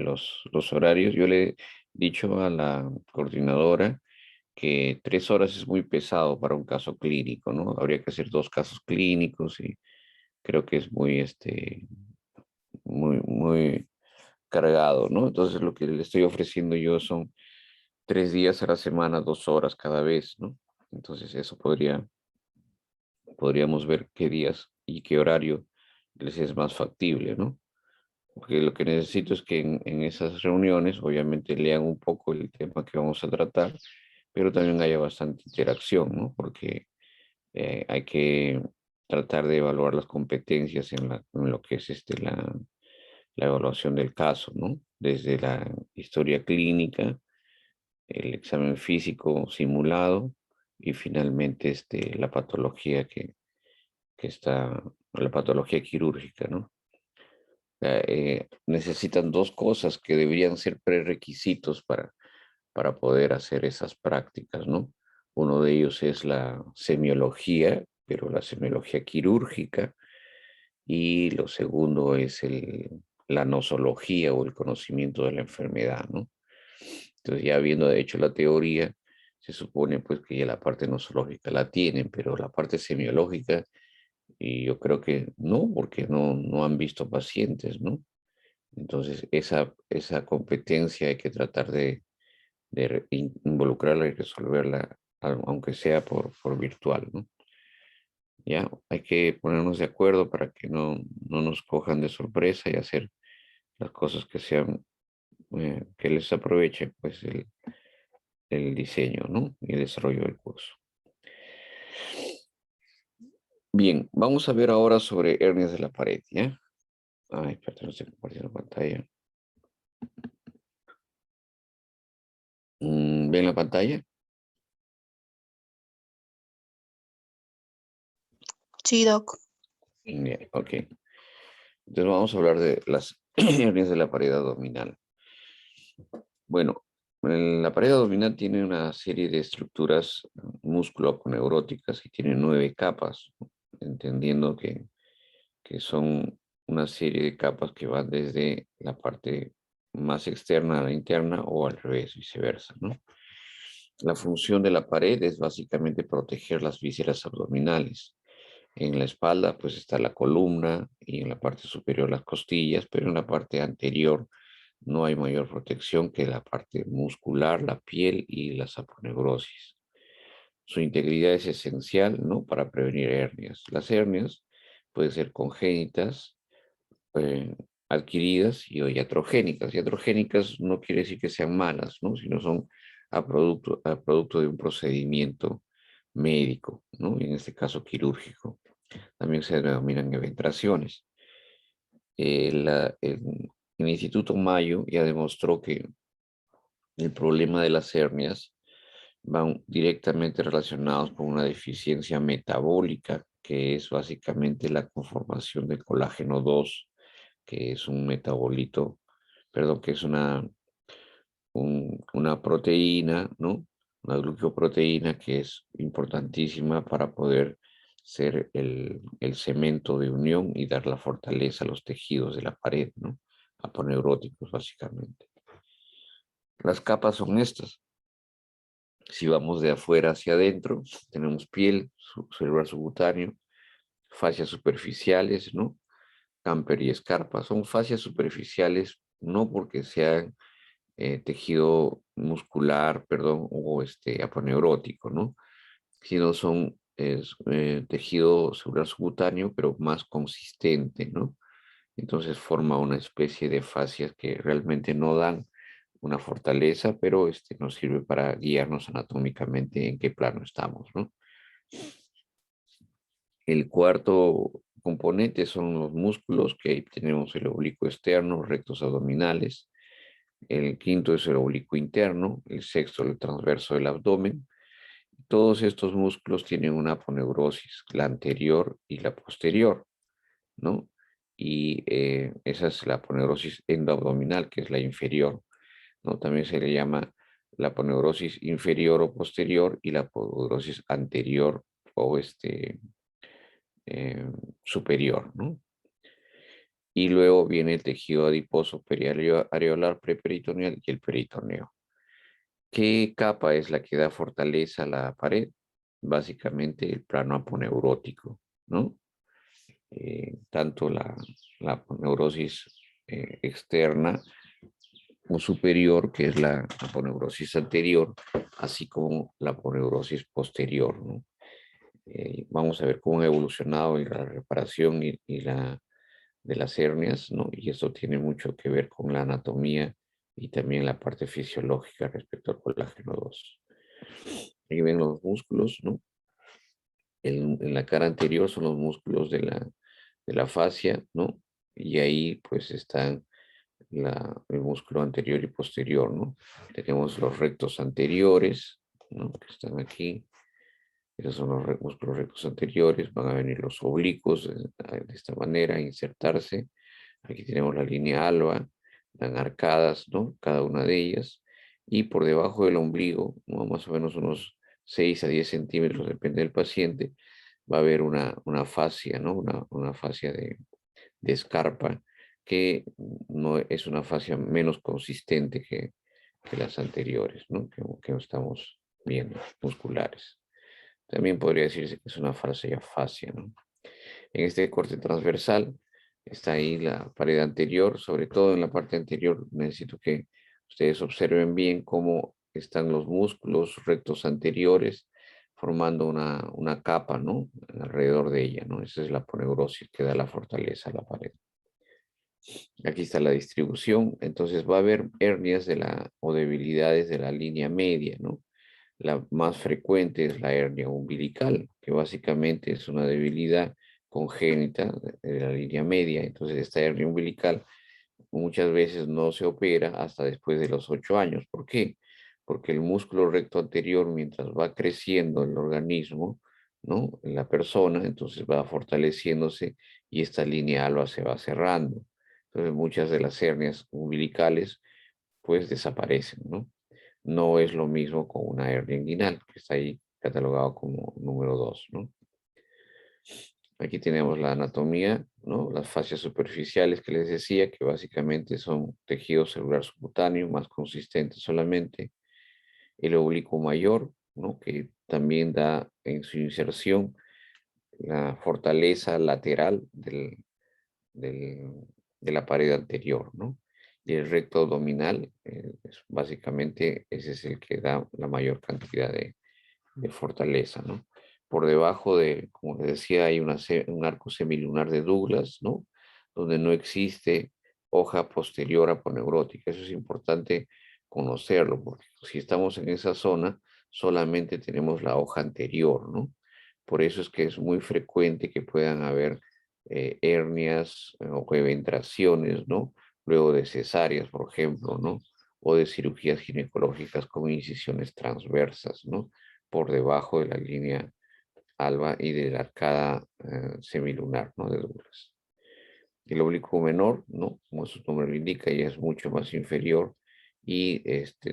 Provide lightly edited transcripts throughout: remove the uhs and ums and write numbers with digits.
los horarios. Yo le he dicho a la coordinadora que 3 horas es muy pesado para un caso clínico, ¿no? Habría que hacer 2 casos clínicos y creo que es muy cargado, ¿no? Entonces lo que le estoy ofreciendo yo son 3 días a la semana, 2 horas cada vez, ¿no? Entonces eso podríamos ver qué días y qué horario les es más factible, ¿no? Porque lo que necesito es que en esas reuniones, obviamente, lean un poco el tema que vamos a tratar, pero también haya bastante interacción, ¿no? Porque hay que tratar de evaluar las competencias en lo que es la evaluación del caso, ¿no? Desde la historia clínica, el examen físico simulado y finalmente la patología que está, la patología quirúrgica, ¿no? Necesitan 2 cosas que deberían ser prerequisitos para poder hacer esas prácticas, ¿no? Uno de ellos es la semiología, pero la semiología quirúrgica, y lo segundo es la nosología o el conocimiento de la enfermedad, ¿no? Entonces, ya habiendo hecho la teoría, se supone pues que ya la parte nosológica la tienen, pero la parte semiológica, y yo creo que no, porque no han visto pacientes, ¿no? Entonces, esa competencia hay que tratar de involucrarla y resolverla, aunque sea por virtual, ¿no? Ya, hay que ponernos de acuerdo para que no nos cojan de sorpresa y hacer las cosas que sean, que les aproveche, pues, el diseño, ¿no? Y el desarrollo del curso. Bien, vamos a ver ahora sobre hernias de la pared, ¿ya? Ay, espérate, no estoy compartiendo pantalla. ¿Ven la pantalla? Sí, Doc. Ya, ok. Entonces vamos a hablar de las hernias de la pared abdominal. Bueno, la pared abdominal tiene una serie de estructuras músculo-neuróticas y tiene 9 capas, ¿no? Entendiendo que son una serie de capas que van desde la parte más externa a la interna o al revés, viceversa, ¿no? La función de la pared es básicamente proteger las vísceras abdominales. En la espalda, pues está la columna y en la parte superior las costillas, pero en la parte anterior no hay mayor protección que la parte muscular, la piel y la saponeurosis. Su integridad es esencial, ¿no? Para prevenir hernias. Las hernias pueden ser congénitas, eh, adquiridas y o iatrogénicas. Iatrogénicas no quiere decir que sean malas, ¿no? Sino son a producto de un procedimiento médico, ¿no? En este caso quirúrgico. También se denominan eventraciones. El Instituto Mayo ya demostró que el problema de las hernias van directamente relacionados con una deficiencia metabólica, que es básicamente la conformación del colágeno 2, que es un metabolito, perdón, que es una proteína, ¿no? Una glucoproteína que es importantísima para poder ser el cemento de unión y dar la fortaleza a los tejidos de la pared, ¿no? Aponeuróticos, básicamente. Las capas son estas. Si vamos de afuera hacia adentro, tenemos piel, celular subcutáneo, fascias superficiales, ¿no? Camper y escarpa. Son fascias superficiales no porque sean tejido muscular, perdón, o aponeurótico, ¿no? Sino son tejido celular subcutáneo, pero más consistente, ¿no? Entonces forma una especie de fascias que realmente no dan una fortaleza, pero nos sirve para guiarnos anatómicamente en qué plano estamos, ¿no? El cuarto componente son los músculos, que ahí tenemos el oblicuo externo, rectos abdominales. El quinto es el oblicuo interno, el sexto el transverso del abdomen. Todos estos músculos tienen una aponeurosis, la anterior y la posterior, ¿no? Y esa es la aponeurosis endoabdominal, que es la inferior, ¿no? También se le llama la aponeurosis inferior o posterior y la aponeurosis anterior o eh, superior, ¿no? Y luego viene el tejido adiposo periareolar preperitoneal y el peritoneo. ¿Qué capa es la que da fortaleza a la pared? Básicamente el plano aponeurótico, ¿no? Tanto la aponeurosis externa o superior, que es la aponeurosis anterior, así como la aponeurosis posterior, ¿no? Vamos a ver cómo ha evolucionado la reparación de las hernias, ¿no? Y esto tiene mucho que ver con la anatomía y también la parte fisiológica respecto al colágeno 2. Aquí ven los músculos, ¿no? En la cara anterior son los músculos de la fascia, ¿no? Y ahí pues están el músculo anterior y posterior, ¿no? Tenemos los rectos anteriores, ¿no? Que están aquí. Esos son los músculos rectos anteriores. Van a venir los oblicuos de esta manera, a insertarse. Aquí tenemos la línea alba, dan arcadas, ¿no? Cada una de ellas. Y por debajo del ombligo, ¿no? Más o menos unos 6 a 10 centímetros, depende del paciente, va a haber una fascia, ¿no? Una fascia de escarpa que no es una fascia menos consistente que las anteriores, ¿no? Que estamos viendo, musculares. También podría decirse que es una fascia, ¿no? En este corte transversal está ahí la pared anterior, sobre todo en la parte anterior necesito que ustedes observen bien cómo están los músculos rectos anteriores formando una capa, ¿no? Alrededor de ella, ¿no? Esa es la poneurosis que da la fortaleza a la pared. Aquí está la distribución, entonces va a haber hernias o debilidades de la línea media, ¿no? La más frecuente es la hernia umbilical, que básicamente es una debilidad congénita de la línea media. Entonces, esta hernia umbilical muchas veces no se opera hasta después de los 8 años. ¿Por qué? Porque el músculo recto anterior, mientras va creciendo el organismo, ¿no? En la persona, entonces va fortaleciéndose y esta línea alba se va cerrando. Entonces, muchas de las hernias umbilicales, pues desaparecen, ¿no? No es lo mismo con una hernia inguinal, que está ahí catalogado como número 2, ¿no? Aquí tenemos la anatomía, ¿no? Las fascias superficiales que les decía, que básicamente son tejido celular subcutáneo, más consistente solamente. El oblicuo mayor, ¿no? Que también da en su inserción la fortaleza lateral del- de la pared anterior, ¿no? Y el recto abdominal, básicamente ese es el que da la mayor cantidad de fortaleza, ¿no? Por debajo como les decía, hay un arco semilunar de Douglas, ¿no? Donde no existe hoja posterior aponeurótica. Eso es importante conocerlo, porque si estamos en esa zona, solamente tenemos la hoja anterior, ¿no? Por eso es que es muy frecuente que puedan haber hernias o eventraciones, ¿no? Luego de cesáreas, por ejemplo, ¿no? O de cirugías ginecológicas con incisiones transversas, ¿no? Por debajo de la línea alba y de la arcada semilunar, ¿no? De Douglas. El oblicuo menor, ¿no? Como su nombre lo indica, ya es mucho más inferior y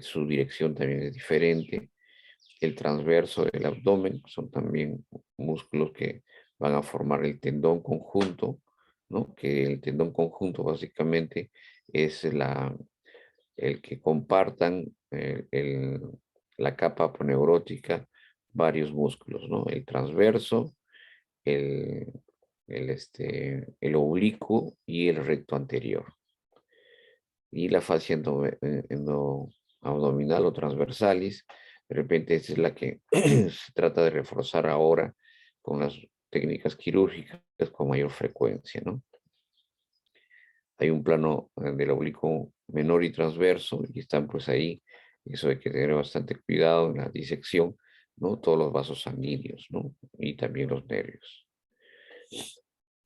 su dirección también es diferente. El transverso del abdomen son también músculos que van a formar el tendón conjunto, ¿no? Que el tendón conjunto básicamente es el que compartan la capa aponeurótica varios músculos, ¿no? El transverso, el, el oblicuo y el recto anterior. Y la fascia abdominal o transversalis, de repente esta es la que se trata de reforzar ahora con las técnicas quirúrgicas con mayor frecuencia, ¿no? Hay un plano del oblicuo menor y transverso y están pues ahí, eso hay que tener bastante cuidado en la disección, ¿no? Todos los vasos sanguíneos, ¿no? Y también los nervios.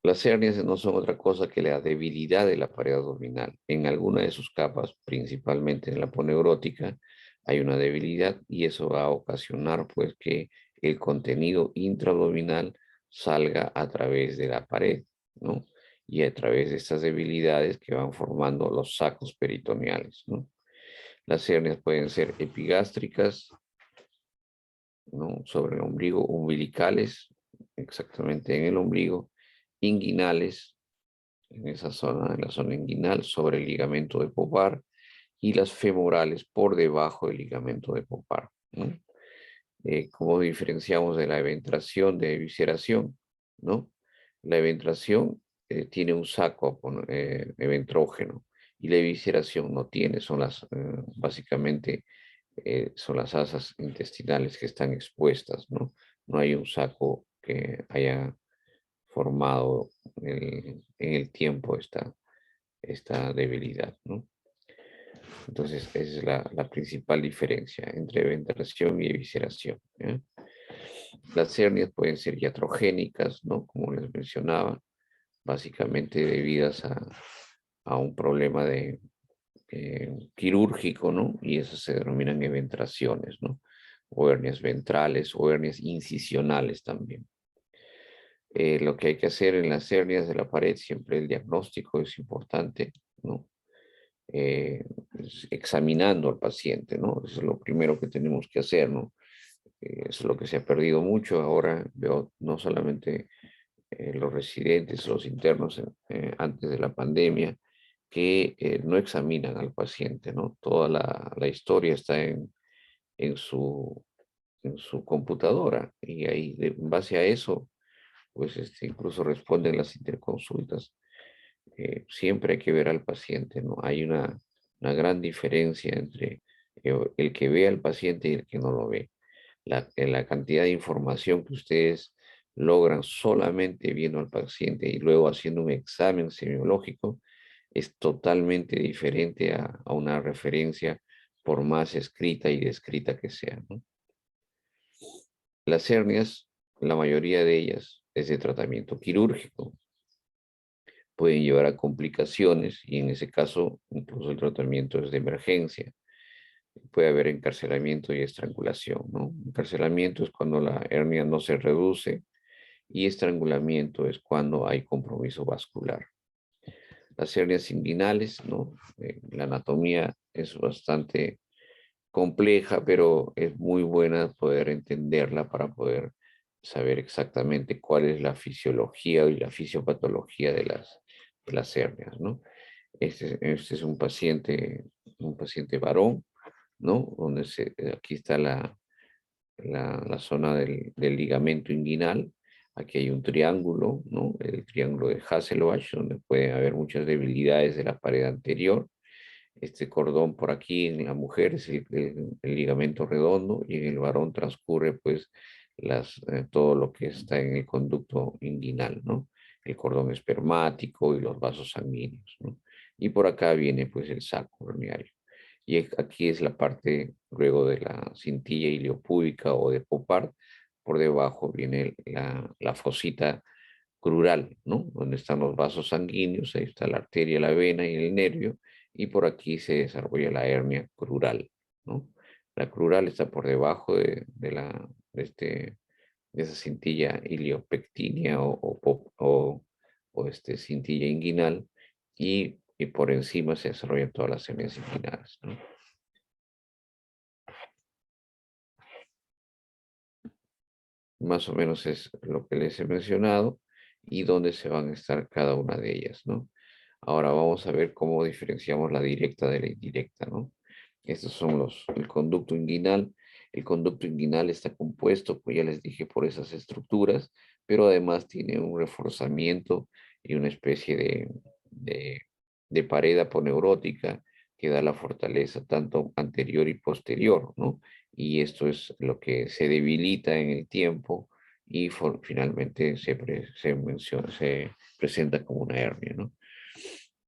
Las hernias no son otra cosa que la debilidad de la pared abdominal. En alguna de sus capas, principalmente en la poneurótica, hay una debilidad y eso va a ocasionar pues que el contenido intraabdominal salga a través de la pared, ¿no? Y a través de estas debilidades que van formando los sacos peritoneales, ¿no? Las hernias pueden ser epigástricas, ¿no? Sobre el ombligo, umbilicales, exactamente en el ombligo, inguinales en esa zona, en la zona inguinal, sobre el ligamento de Popar, y las femorales por debajo del ligamento de Popar, ¿no? ¿Cómo diferenciamos de la eventración de evisceración, ¿no? La eventración tiene un saco eventrógeno y la evisceración no tiene, son básicamente, son las asas intestinales que están expuestas, ¿no? No hay un saco que haya formado en el tiempo esta debilidad, ¿no? Entonces, esa es la principal diferencia entre ventración y evisceración, ¿ya? Las hernias pueden ser iatrogénicas, ¿no? Como les mencionaba, básicamente debidas a un problema quirúrgico, ¿no? Y esas se denominan eventraciones, ¿no? O hernias ventrales o hernias incisionales también. Lo que hay que hacer en las hernias de la pared, siempre el diagnóstico es importante, ¿no? Examinando al paciente, ¿no? Eso es lo primero que tenemos que hacer, ¿no? Eso es lo que se ha perdido mucho. Ahora veo no solamente los residentes, los internos antes de la pandemia, que no examinan al paciente, ¿no? Toda la historia está en su, en su computadora y ahí, en base a eso, pues incluso responden las interconsultas. Siempre hay que ver al paciente, ¿no? Hay una gran diferencia entre el que ve al paciente y el que no lo ve. La cantidad de información que ustedes logran solamente viendo al paciente y luego haciendo un examen semiológico es totalmente diferente a una referencia por más escrita y descrita que sea, ¿no? Las hernias, la mayoría de ellas es de tratamiento quirúrgico, pueden llevar a complicaciones y en ese caso incluso el tratamiento es de emergencia. Puede haber encarcelamiento y estrangulación, ¿no? Encarcelamiento es cuando la hernia no se reduce y estrangulamiento es cuando hay compromiso vascular. Las hernias inguinales, ¿no? La anatomía es bastante compleja, pero es muy buena poder entenderla para poder saber exactamente cuál es la fisiología y la fisiopatología de las hernias, ¿no? Este es un paciente varón, ¿no? Donde aquí está la zona del ligamento inguinal. Aquí hay un triángulo, ¿no? El triángulo de Hasselbalch, donde pueden haber muchas debilidades de la pared anterior. Este cordón por aquí en la mujer es el ligamento redondo y en el varón transcurre pues todo lo que está en el conducto inguinal, ¿no? El cordón espermático y los vasos sanguíneos, ¿no? Y por acá viene pues el saco herniario. Y aquí es la parte luego de la cintilla iliopúbica o de Popard. Por debajo viene la fosita crural, ¿no? Donde están los vasos sanguíneos, ahí está la arteria, la vena y el nervio, y por aquí se desarrolla la hernia crural, ¿no? La crural está por debajo de esa cintilla iliopectínea o cintilla inguinal, y por encima se desarrollan todas las hernias inguinales, ¿no? Más o menos es lo que les he mencionado y dónde se van a estar cada una de ellas, ¿no? Ahora vamos a ver cómo diferenciamos la directa de la indirecta, ¿no? Estos son el conducto inguinal. El conducto inguinal está compuesto, pues ya les dije, por esas estructuras, pero además tiene un reforzamiento y una especie de, de pared aponeurótica que da la fortaleza tanto anterior y posterior, ¿no? Y esto es lo que se debilita en el tiempo y finalmente se presenta como una hernia, ¿no?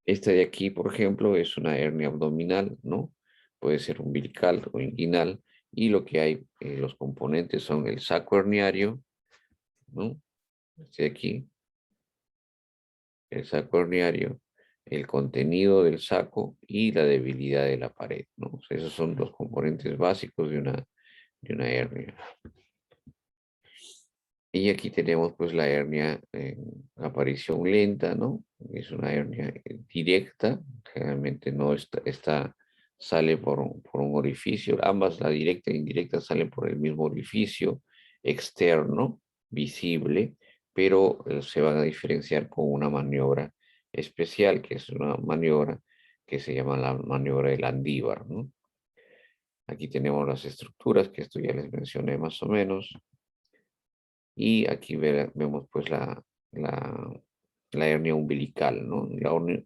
Esta de aquí, por ejemplo, es una hernia abdominal, ¿no? Puede ser umbilical o inguinal, y lo que hay, los componentes son el saco herniario, ¿no? Este de aquí, el saco herniario, el contenido del saco y la debilidad de la pared, ¿no? O sea, esos son los componentes básicos de una hernia. Y aquí tenemos pues la hernia en aparición lenta, ¿no? Es una hernia directa, generalmente no sale por un orificio, ambas, la directa e indirecta, salen por el mismo orificio externo, visible, pero se van a diferenciar con una maniobra especial, que es una maniobra que se llama la maniobra del Landívar, ¿no? Aquí tenemos las estructuras, que esto ya les mencioné más o menos. Y aquí vemos pues la hernia umbilical, ¿no?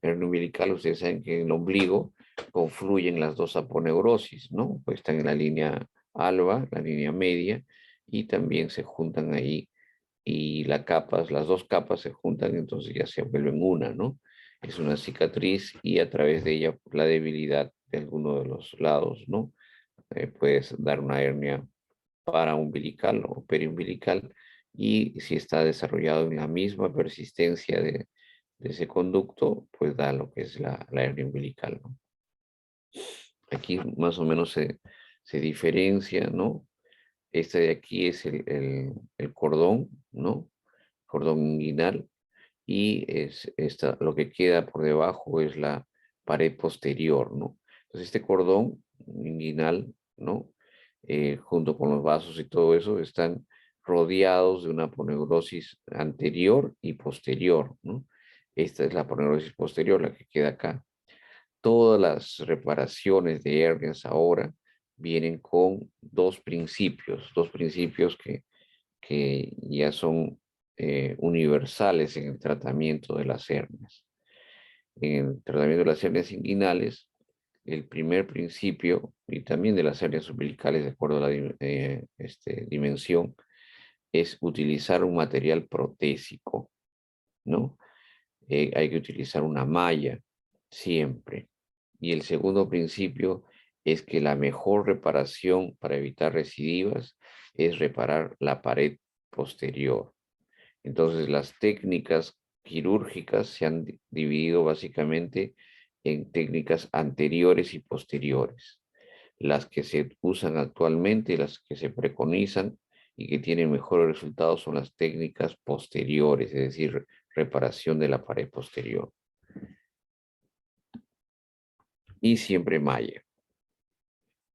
Hernia umbilical, ustedes saben que en el ombligo confluyen las dos aponeurosis, ¿no? Pues están en la línea alba, la línea media, y también se juntan ahí, y las dos capas se juntan, entonces ya se vuelven una, ¿no? Es una cicatriz y a través de ella la debilidad de alguno de los lados, ¿no? Puedes dar una hernia paraumbilical o periumbilical, y si está desarrollado en la misma persistencia de ese conducto, pues da lo que es la hernia umbilical, ¿no? Aquí más o menos se diferencia, ¿no? Este de aquí es el cordón, ¿no? Cordón inguinal, y lo que queda por debajo es la pared posterior, ¿no? Entonces este cordón inguinal, ¿no? Junto con los vasos y todo eso, están rodeados de una aponeurosis anterior y posterior, ¿no? Esta es la aponeurosis posterior, la que queda acá. Todas las reparaciones de hernias ahora vienen con dos principios que ya son universales en el tratamiento de las hernias. En el tratamiento de las hernias inguinales, el primer principio, y también de las hernias umbilicales, de acuerdo a la dimensión, es utilizar un material protésico, ¿no? Hay que utilizar una malla siempre. Y el segundo principio es que la mejor reparación para evitar recidivas es reparar la pared posterior. Entonces, las técnicas quirúrgicas se han dividido básicamente en técnicas anteriores y posteriores. Las que se usan actualmente y las que se preconizan y que tienen mejores resultados son las técnicas posteriores, es decir, reparación de la pared posterior. Y siempre malla.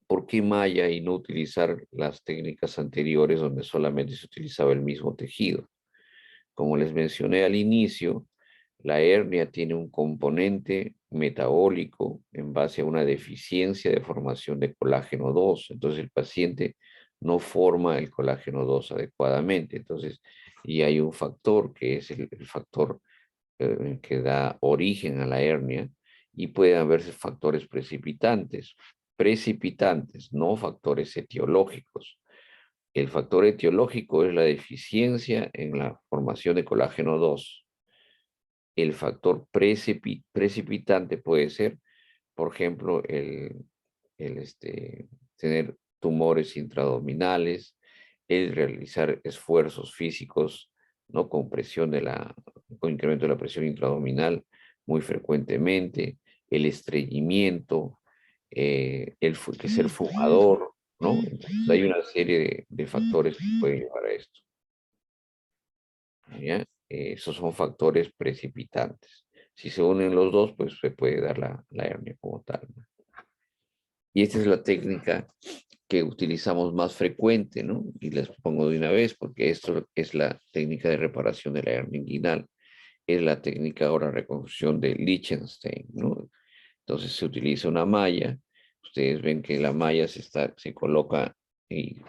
¿Por qué malla y no utilizar las técnicas anteriores donde solamente se utilizaba el mismo tejido? Como les mencioné al inicio, la hernia tiene un componente metabólico en base a una deficiencia de formación de colágeno 2. Entonces el paciente no forma el colágeno 2 adecuadamente. Entonces, y hay un factor que es el factor que da origen a la hernia, y pueden haberse factores precipitantes, no factores etiológicos. El factor etiológico es la deficiencia en la formación de colágeno 2. El factor precipitante puede ser, por ejemplo, tener tumores intraabdominales, el realizar esfuerzos físicos, ¿no? Con incremento de la presión intraabdominal muy frecuentemente, el estreñimiento, que ser fumador, ¿no? Entonces, hay una serie de factores que pueden llevar a esto, ¿ya? Esos son factores precipitantes. Si se unen los dos, pues se puede dar la hernia como tal, ¿no? Y esta es la técnica que utilizamos más frecuente, ¿no? Y les pongo de una vez, porque esto es la técnica de reparación de la hernia inguinal. Es la técnica ahora de reconstrucción de Liechtenstein, ¿no? Entonces se utiliza una malla. Ustedes ven que la malla se coloca y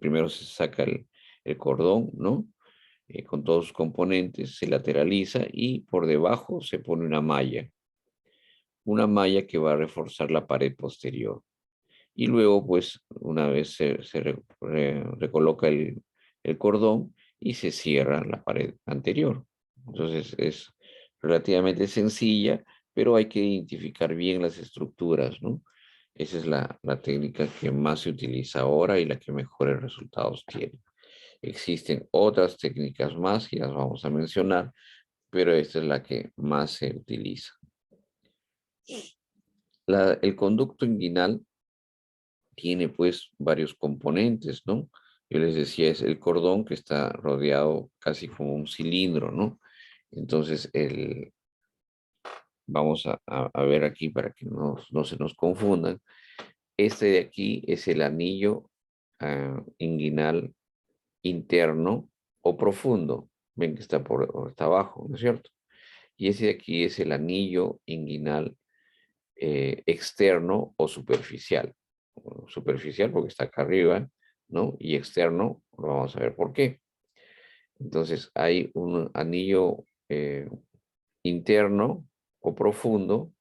primero se saca el cordón, ¿no? Con todos sus componentes, se lateraliza y por debajo se pone una malla que va a reforzar la pared posterior. Y luego, pues, una vez recoloca el cordón y se cierra la pared anterior. Entonces es relativamente sencilla, pero hay que identificar bien las estructuras, ¿no? Esa es la técnica que más se utiliza ahora y la que mejores resultados tiene. Existen otras técnicas más y las vamos a mencionar, pero esta es la que más se utiliza. El conducto inguinal tiene pues varios componentes, ¿no? Yo les decía, es el cordón que está rodeado casi como un cilindro, ¿no? Entonces, vamos a ver aquí para que no se nos confundan. Este de aquí es el anillo inguinal interno o profundo. Ven que está abajo, ¿no es cierto? Y ese de aquí es el anillo inguinal externo o superficial. Superficial porque está acá arriba, ¿no? Y externo, lo vamos a ver por qué. Entonces hay un anillo interno o profundo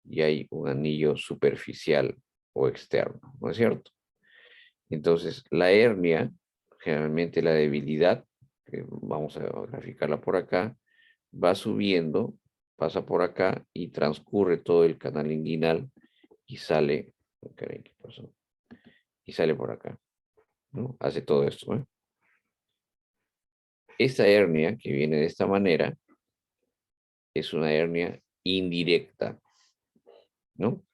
y hay un anillo superficial o externo, ¿no es cierto? Entonces la hernia, generalmente la debilidad, que vamos a graficarla por acá, va subiendo, pasa por acá y transcurre todo el canal inguinal y sale, caray, ¿qué pasó? Y sale por acá, ¿no? Hace todo esto, ¿eh? Esta hernia que viene de esta manera es una hernia indirecta, ¿no?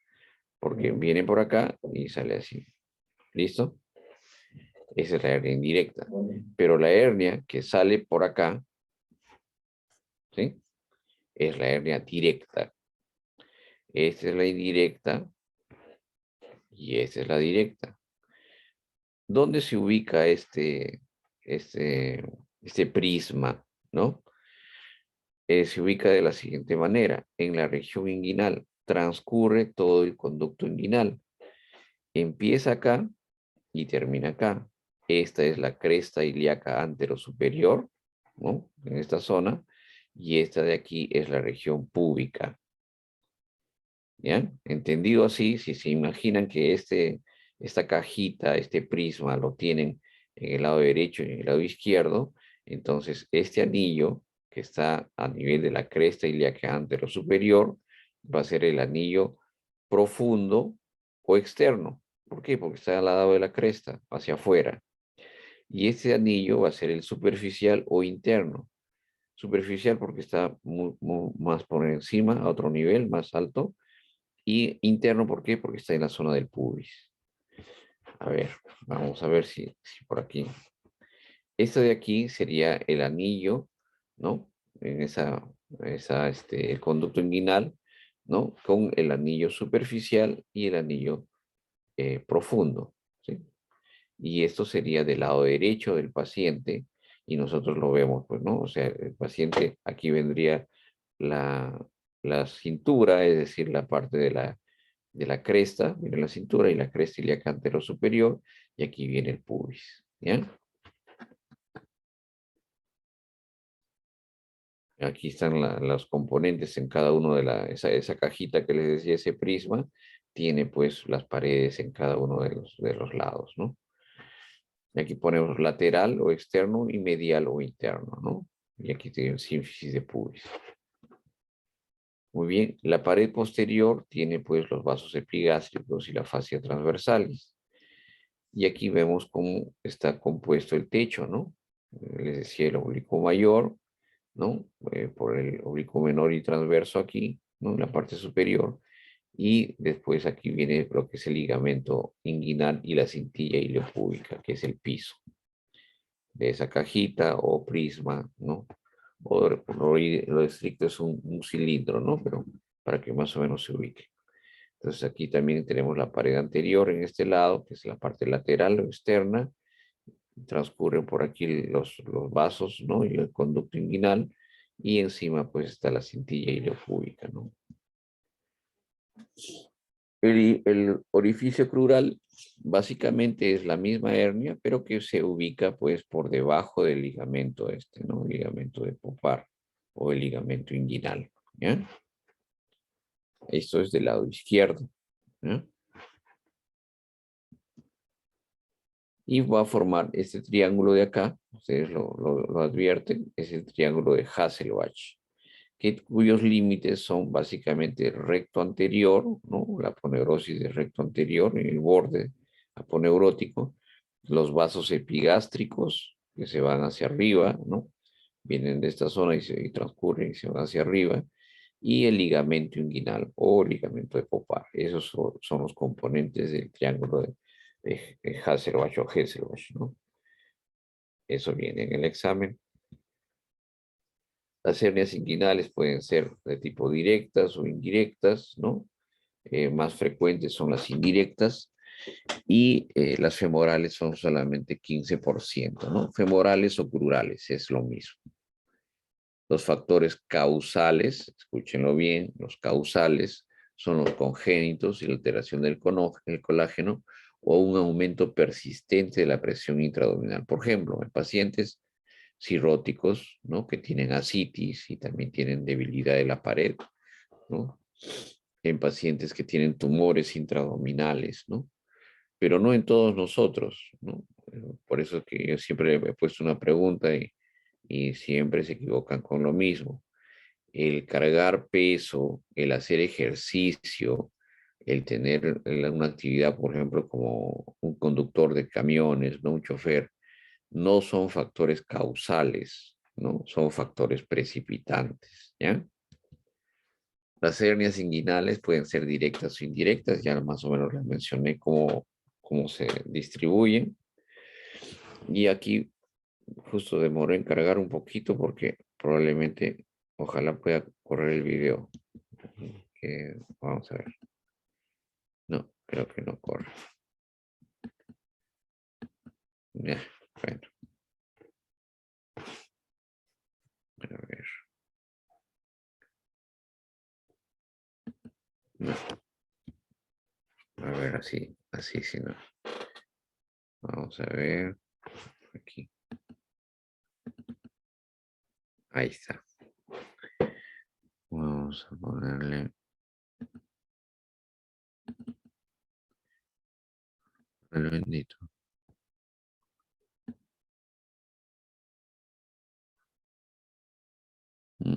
Porque viene por acá y sale así. ¿Listo? Esa es la hernia indirecta. Pero la hernia que sale por acá, ¿sí? Es la hernia directa. Esta es la indirecta y esta es la directa. ¿Dónde se ubica este prisma, ¿no? Se ubica de la siguiente manera. En la región inguinal transcurre todo el conducto inguinal. Empieza acá y termina acá. Esta es la cresta ilíaca anterosuperior, ¿no? En esta zona. Y esta de aquí es la región púbica. ¿Ya? Entendido así, si se imaginan que esta cajita, este prisma lo tienen en el lado derecho y en el lado izquierdo, entonces este anillo que está a nivel de la cresta ilíaca anterosuperior va a ser el anillo profundo o externo. ¿Por qué? Porque está al lado de la cresta, hacia afuera. Y este anillo va a ser el superficial o interno. Superficial porque está más por encima, a otro nivel, más alto. Y interno, ¿por qué? Porque está en la zona del pubis. A ver, vamos a ver si por aquí. Esto de aquí sería el anillo, ¿no? En el conducto inguinal, ¿no? Con el anillo superficial y el anillo profundo, ¿sí? Y esto sería del lado derecho del paciente y nosotros lo vemos, pues, ¿no? O sea, el paciente, aquí vendría la, la cintura, es decir, la parte de la cresta, viene la cintura y la cresta ilíaca antero superior, y aquí viene el pubis, ¿ya? Aquí están los componentes en cada uno de esa cajita que les decía, ese prisma, tiene pues las paredes en cada uno de los lados, ¿no? Y aquí ponemos lateral o externo y medial o interno, ¿no? Y aquí tiene el sínfisis de pubis. Muy bien, la pared posterior tiene pues los vasos epigástricos y la fascia transversalis. Y aquí vemos cómo está compuesto el techo, ¿no? Les decía el oblicuo mayor, ¿no? Por el oblicuo menor y transverso aquí, ¿no? En la parte superior. Y después aquí viene lo que es el ligamento inguinal y la cintilla iliopúbica, que es el piso de esa cajita o prisma, ¿no? O lo estricto es un cilindro, ¿no? Pero para que más o menos se ubique. Entonces aquí también tenemos la pared anterior en este lado, que es la parte lateral o externa. Transcurren por aquí los vasos, ¿no? Y el conducto inguinal. Y encima pues está la cintilla iliopúbica, ¿no? El orificio crural básicamente es la misma hernia, pero que se ubica pues por debajo del ligamento este, ¿no? El ligamento de Popar o el ligamento inguinal, ¿ya? Esto es del lado izquierdo, ¿ya? Y va a formar este triángulo de acá, ustedes lo advierten, es el triángulo de Hasselbalch, cuyos límites son básicamente el recto anterior, ¿no? La aponeurosis del recto anterior en el borde aponeurótico, los vasos epigástricos que se van hacia arriba, ¿no? Vienen de esta zona y transcurren y se van hacia arriba, y el ligamento inguinal o ligamento de Popar. Esos son los componentes del triángulo de Hasselbalch o Hesselbalch, ¿no? Eso viene en el examen. Las hernias inguinales pueden ser de tipo directas o indirectas, ¿no? Más frecuentes son las indirectas y las femorales son solamente 15%, ¿no? Femorales o crurales, es lo mismo. Los factores causales, escúchenlo bien, los causales son los congénitos y la alteración del colágeno o un aumento persistente de la presión intraabdominal. Por ejemplo, en pacientes cirróticos, ¿no? Que tienen ascitis y también tienen debilidad de la pared, ¿no? En pacientes que tienen tumores intraabdominales, ¿no? Pero no en todos nosotros, ¿no? Por eso es que yo siempre he puesto una pregunta y siempre se equivocan con lo mismo. El cargar peso, el hacer ejercicio, el tener una actividad, por ejemplo, como un conductor de camiones, no un chofer, no son factores causales, ¿no? Son factores precipitantes, ¿ya? Las hernias inguinales pueden ser directas o indirectas, ya más o menos les mencioné cómo se distribuyen. Y aquí justo demoré en cargar un poquito porque probablemente, ojalá pueda correr el video. Vamos a ver. No, creo que no corre. Ya, bueno, a ver. No, a ver, así, si no. Vamos a ver. Aquí. Ahí está. Vamos a ponerle. El bendito. Mm.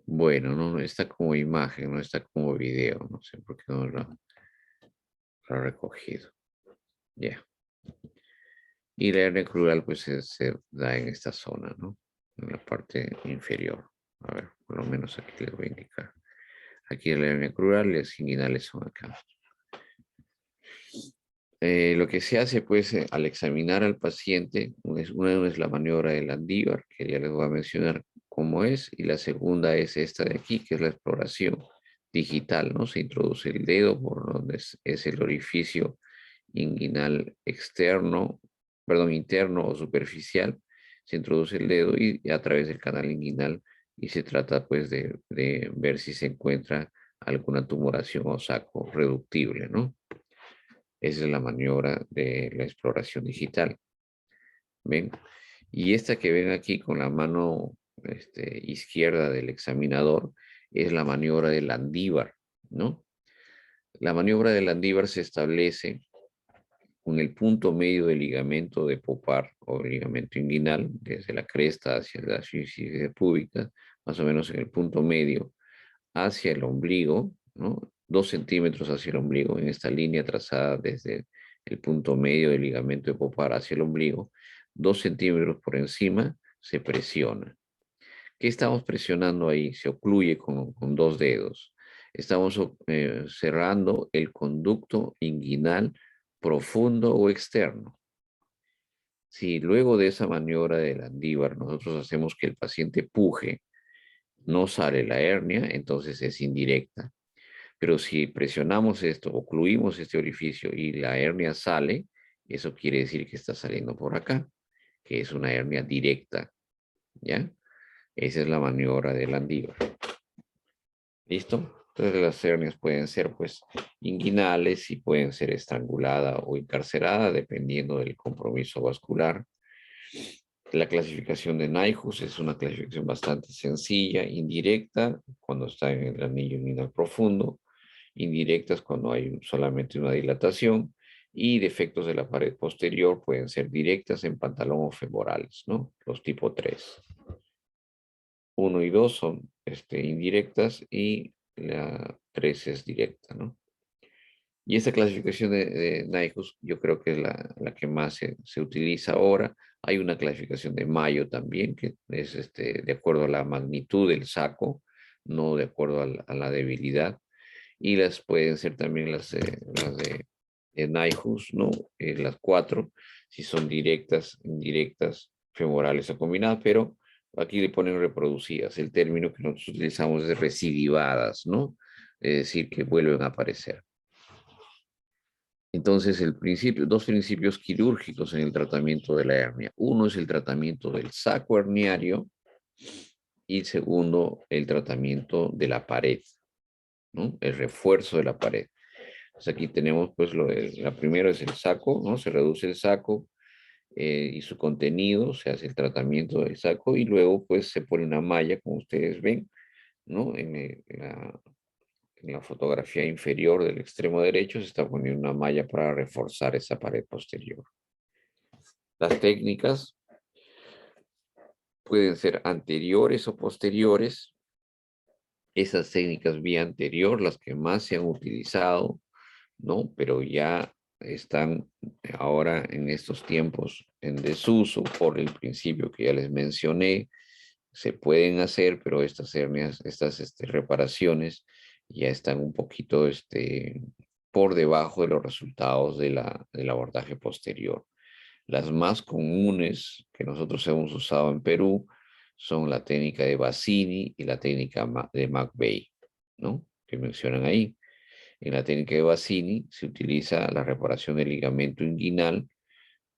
Bueno, no está como imagen, no está como video. No sé por qué no lo ha recogido. Ya. Y la hernia crural pues se da en esta zona, ¿no? En la parte inferior. A ver, por lo menos aquí les voy a indicar. Aquí la hernia crural y las inguinales son acá. Lo que se hace pues al examinar al paciente, una es la maniobra de Landívar, que ya les voy a mencionar cómo es, y la segunda es esta de aquí, que es la exploración digital, ¿no? Se introduce el dedo por donde es el orificio inguinal externo, perdón, interno o superficial, se introduce el dedo y a través del canal inguinal y se trata pues de ver si se encuentra alguna tumoración o saco reductible, ¿no? Esa es la maniobra de la exploración digital. ¿Ven? Y esta que ven aquí con la mano izquierda del examinador es la maniobra de Landívar, ¿no? La maniobra de Landívar se establece con el punto medio del ligamento de Popar o ligamento inguinal, desde la cresta hacia la sífisis púbica, más o menos en el punto medio, hacia el ombligo, ¿no? 2 centímetros hacia el ombligo, en esta línea trazada desde el punto medio del ligamento de Popar hacia el ombligo, 2 centímetros por encima, se presiona. ¿Qué estamos presionando ahí? Se ocluye con 2 dedos. Estamos cerrando el conducto inguinal profundo o externo. Si luego de esa maniobra del Landívar nosotros hacemos que el paciente puje, no sale la hernia, entonces es indirecta. Pero si presionamos esto, ocluimos este orificio y la hernia sale, eso quiere decir que está saliendo por acá, que es una hernia directa, ¿ya? Esa es la maniobra del Landívar. ¿Listo? Entonces las hernias pueden ser pues inguinales y pueden ser estrangulada o encarcerada dependiendo del compromiso vascular. La clasificación de Nyhus es una clasificación bastante sencilla, indirecta cuando está en el anillo inguinal profundo, indirectas cuando hay solamente una dilatación y defectos de la pared posterior pueden ser directas en pantalón o femorales, ¿no? Los tipo 3. 1 y 2 son indirectas y la 3 es directa, ¿no? Y esta clasificación de Nyhus yo creo que es la que más se utiliza ahora. Hay una clasificación de Mayo también, que es de acuerdo a la magnitud del saco, no de acuerdo a la debilidad. Y las pueden ser también las de Nyhus, ¿no? Las 4, si son directas, indirectas, femorales o combinadas, pero aquí le ponen reproducidas. El término que nosotros utilizamos es recidivadas, ¿no? Es decir, que vuelven a aparecer. Entonces, dos principios quirúrgicos en el tratamiento de la hernia. Uno es el tratamiento del saco herniario y segundo, el tratamiento de la pared, ¿no? El refuerzo de la pared. Pues aquí tenemos, pues, la primera es el saco, ¿no? Se reduce el saco y su contenido, se hace el tratamiento del saco y luego, pues, se pone una malla, como ustedes ven, ¿no? En la fotografía inferior del extremo derecho se está poniendo una malla para reforzar esa pared posterior. Las técnicas pueden ser anteriores o posteriores. Esas técnicas vía anterior, las que más se han utilizado, ¿no? Pero ya están ahora en estos tiempos en desuso por el principio que ya les mencioné. Se pueden hacer, pero estas hernias, estas reparaciones ya están un poquito por debajo de los resultados del abordaje posterior. Las más comunes que nosotros hemos usado en Perú son la técnica de Bassini y la técnica de McVeigh, ¿no? Que mencionan ahí. En la técnica de Bassini se utiliza la reparación del ligamento inguinal,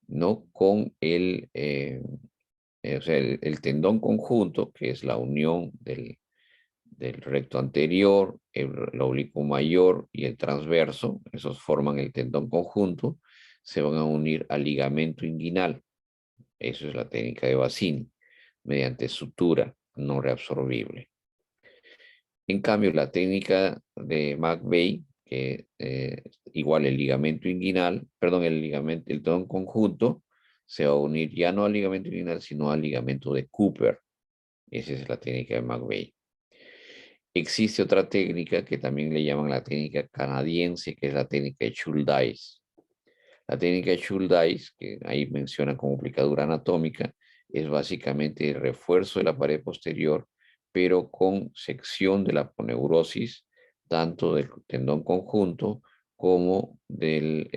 ¿no? Con o sea, el tendón conjunto, que es la unión del recto anterior, el oblicuo mayor y el transverso, esos forman el tendón conjunto, se van a unir al ligamento inguinal. Eso es la técnica de Bassini, mediante sutura no reabsorbible. En cambio, la técnica de McVeigh, que igual el ligamento inguinal, perdón, el tendón conjunto, se va a unir ya no al ligamento inguinal, sino al ligamento de Cooper. Esa es la técnica de McVeigh. Existe otra técnica que también le llaman la técnica canadiense, que es la técnica de Schuldeis. La técnica de Schuldeis, que ahí menciona como plicadura anatómica, es básicamente el refuerzo de la pared posterior, pero con sección de la aponeurosis, tanto del tendón conjunto como del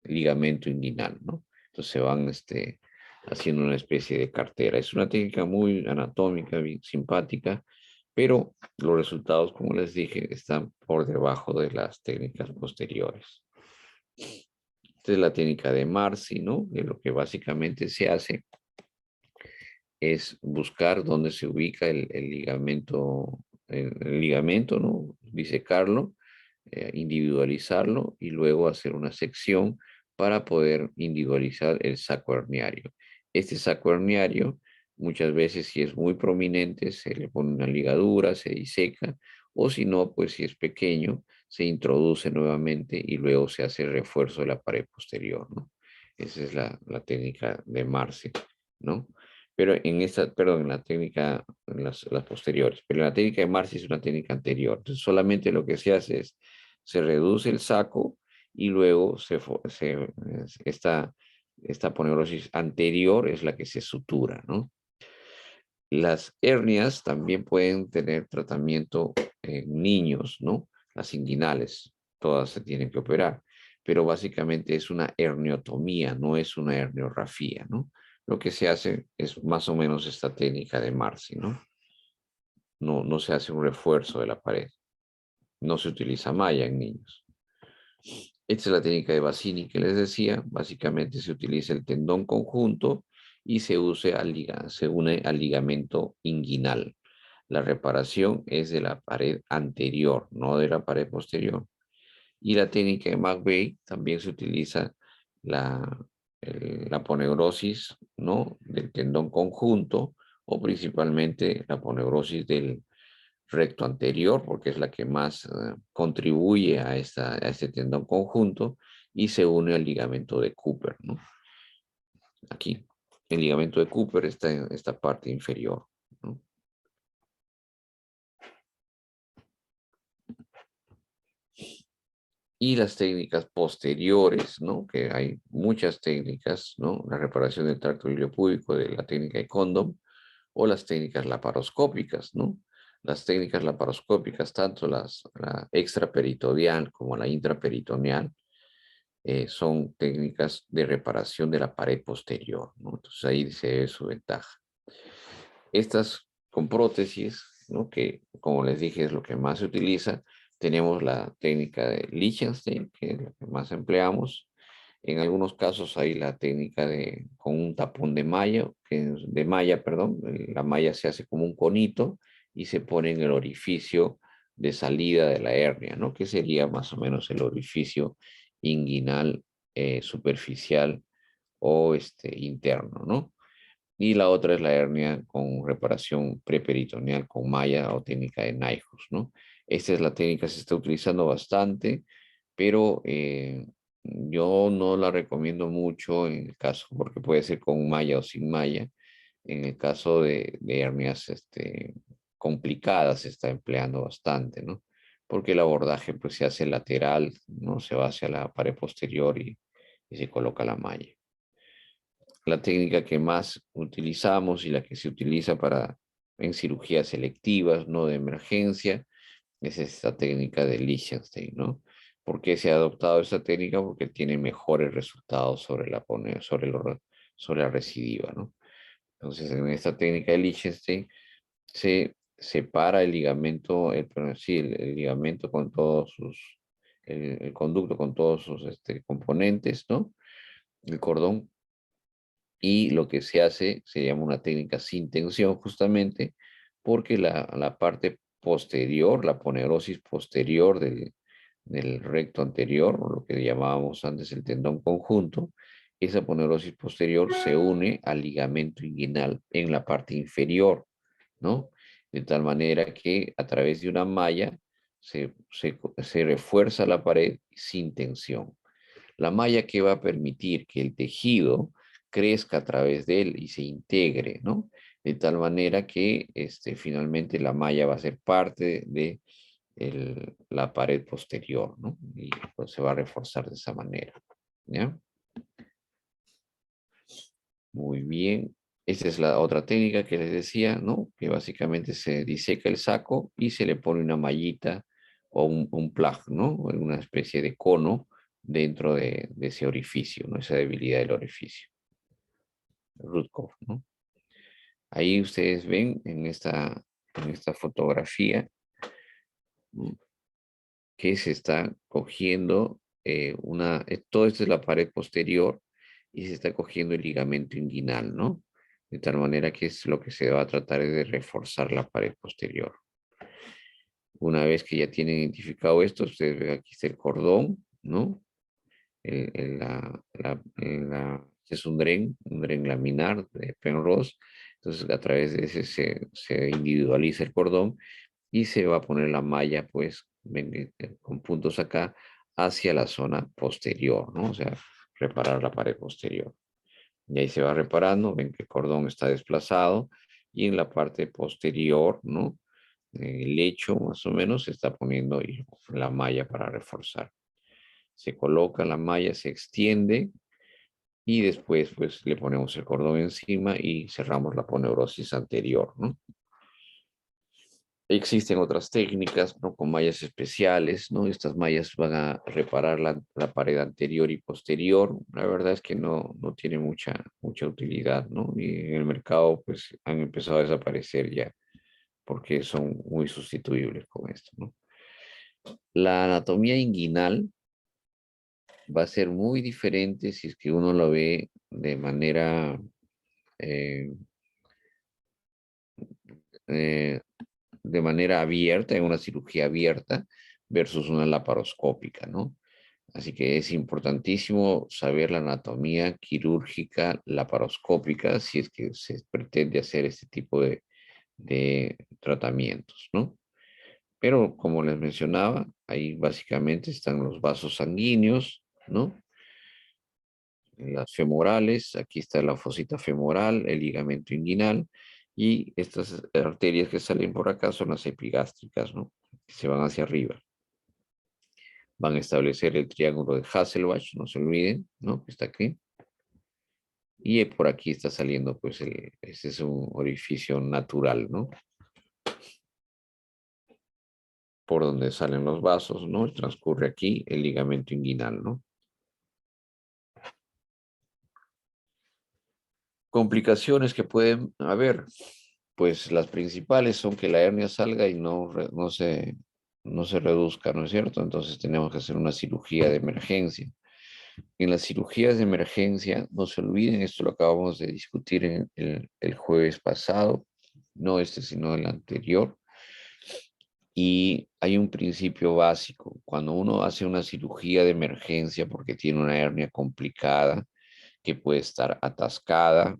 ligamento inguinal, ¿no? Entonces se van haciendo una especie de cartera. Es una técnica muy anatómica, bien simpática, pero los resultados, como les dije, están por debajo de las técnicas posteriores. Esta es la técnica de Marcy, ¿no? Que lo que básicamente se hace es buscar dónde se ubica el ligamento, ¿no? Disecarlo, individualizarlo y luego hacer una sección para poder individualizar el saco herniario. Este saco herniario, muchas veces si es muy prominente, se le pone una ligadura, se diseca, o si no, pues si es pequeño, se introduce nuevamente y luego se hace el refuerzo de la pared posterior, ¿no? Esa es la técnica de Marcy, ¿no? Pero perdón, en la técnica, en las posteriores, pero la técnica de Marcy es una técnica anterior. Entonces, solamente lo que se hace es, se reduce el saco y luego esta aponeurosis anterior es la que se sutura, ¿no? Las hernias también pueden tener tratamiento en niños, ¿no? Las inguinales, todas se tienen que operar, pero básicamente es una herniotomía, no es una herniorrafía, ¿no? Lo que se hace es más o menos esta técnica de Marcy, ¿no? No se hace un refuerzo de la pared, no se utiliza malla en niños. Esta es la técnica de Bassini que les decía. Básicamente se utiliza el tendón conjunto y se une al ligamento inguinal. La reparación es de la pared anterior, no de la pared posterior. Y la técnica de McVeigh también se utiliza la, la aponeurosis, ¿no? Del tendón conjunto o principalmente la aponeurosis del recto anterior, porque es la que más contribuye a este tendón conjunto y se une al ligamento de Cooper, ¿no? Aquí, el ligamento de Cooper está en esta parte inferior, ¿no? Y las técnicas posteriores, ¿no? Que hay muchas técnicas, ¿no? La reparación del tracto iliopúbico de la técnica de Condom o las técnicas laparoscópicas, ¿no? Las técnicas laparoscópicas, tanto la extraperitoneal como la intraperitoneal, son técnicas de reparación de la pared posterior, ¿no? Entonces ahí se ve su ventaja. Estas con prótesis, ¿no? Que como les dije es lo que más se utiliza, tenemos la técnica de Liechtenstein, que es la que más empleamos. En algunos casos hay la técnica con un tapón de malla, perdón. La malla se hace como un conito y se pone en el orificio de salida de la hernia, ¿no? Que sería más o menos el orificio inguinal superficial o interno, ¿no? Y la otra es la hernia con reparación preperitoneal con malla o técnica de Nyhus, ¿no? Esta es la técnica que se está utilizando bastante, pero yo no la recomiendo mucho en el caso, porque puede ser con malla o sin malla. En el caso de hernias complicadas se está empleando bastante, ¿no? Porque el abordaje pues se hace lateral, ¿no? Se va hacia la pared posterior y se coloca la malla. La técnica que más utilizamos y la que se utiliza en cirugías selectivas, no de emergencia, es esta técnica de Liechtenstein, ¿no? ¿Por qué se ha adoptado esta técnica? Porque tiene mejores resultados sobre la recidiva, ¿no? Entonces, en esta técnica de Liechtenstein se separa el ligamento, el ligamento con todos el conducto con todos sus componentes, ¿no? El cordón, y lo que se hace se llama una técnica sin tensión justamente porque la parte posterior, la ponerosis posterior del recto anterior, o lo que llamábamos antes el tendón conjunto, esa ponerosis posterior se une al ligamento inguinal en la parte inferior, ¿no? De tal manera que a través de una malla se refuerza la pared sin tensión. La malla que va a permitir que el tejido crezca a través de él y se integre, ¿no? De tal manera que finalmente la malla va a ser parte de la pared posterior, ¿no? Y pues, se va a reforzar de esa manera, ¿ya? Muy bien. Esta es la otra técnica que les decía, ¿no? Que básicamente se diseca el saco y se le pone una mallita o un plug, ¿no? Una especie de cono dentro de ese orificio, ¿no? Esa debilidad del orificio. Rutkov, ¿no? Ahí ustedes ven en esta fotografía, ¿no? Que se está cogiendo todo esto es la pared posterior y se está cogiendo el ligamento inguinal, ¿no? De tal manera que es lo que se va a tratar es de reforzar la pared posterior. Una vez que ya tienen identificado esto, ustedes ven aquí está el cordón, ¿no? Este es un dren laminar de Penrose. Entonces, a través de ese se individualiza el cordón y se va a poner la malla, pues, con puntos acá, hacia la zona posterior, ¿no? O sea, reparar la pared posterior. Y ahí se va reparando, ven que el cordón está desplazado y en la parte posterior, ¿no? En el lecho, más o menos, se está poniendo la malla para reforzar. Se coloca la malla, se extiende y después, pues, le ponemos el cordón encima y cerramos la poneurosis anterior, ¿no? Existen otras técnicas, ¿no? Con mallas especiales, ¿no? Estas mallas van a reparar la pared anterior y posterior. La verdad es que no tiene mucha utilidad, ¿no? Y en el mercado, pues, han empezado a desaparecer ya, porque son muy sustituibles con esto, ¿no? La anatomía inguinal va a ser muy diferente si es que uno lo ve eh, eh, de manera abierta, en una cirugía abierta, versus una laparoscópica, ¿no? Así que es importantísimo saber la anatomía quirúrgica laparoscópica si es que se pretende hacer este tipo de tratamientos, ¿no? Pero como les mencionaba, ahí básicamente están los vasos sanguíneos, ¿no? Las femorales, aquí está la fosita femoral, el ligamento inguinal y estas arterias que salen por acá son las epigástricas, ¿no? Que se van hacia arriba. Van a establecer el triángulo de Hasselbalch, no se olviden, ¿no? Que está aquí. Y por aquí está saliendo, pues, este es un orificio natural, ¿no? Por donde salen los vasos, ¿no? Transcurre aquí el ligamento inguinal, ¿no? Complicaciones que pueden haber, pues las principales son que la hernia salga y no se no se reduzca, ¿no es cierto? Entonces tenemos que hacer una cirugía de emergencia. En las cirugías de emergencia, no se olviden, esto lo acabamos de discutir en el jueves pasado, no este, sino el anterior. Y hay un principio básico. Cuando uno hace una cirugía de emergencia porque tiene una hernia complicada, que puede estar atascada,